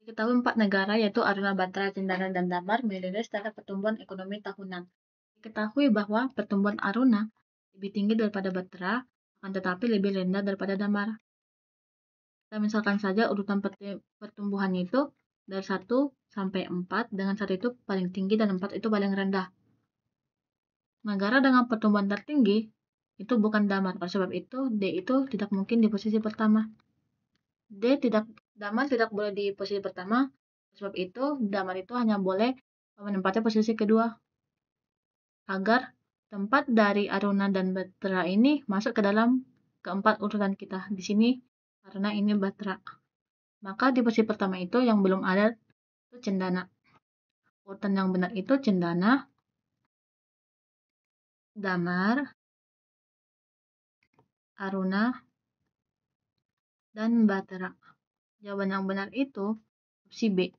Diketahui 4 negara yaitu Aruna, Batra, Cendana, dan Damar merilis data pertumbuhan ekonomi tahunan. Diketahui bahwa pertumbuhan Aruna lebih tinggi daripada Batra, akan tetapi lebih rendah daripada Damar. Kita misalkan saja urutan pertumbuhannya itu dari 1 sampai 4, dengan 1 itu paling tinggi dan 4 itu paling rendah. Negara dengan pertumbuhan tertinggi itu bukan Damar, oleh sebab itu D itu tidak mungkin di posisi pertama. Damar tidak boleh di posisi pertama, sebab itu Damar itu hanya boleh menempati posisi kedua. Agar tempat dari Aruna dan Batra ini masuk ke dalam keempat urutan kita. Di sini karena ini Batra. Maka di posisi pertama itu yang belum ada itu Cendana. Urutan yang benar itu Cendana, Damar, Aruna, dan Batra. Jawaban yang benar itu opsi B.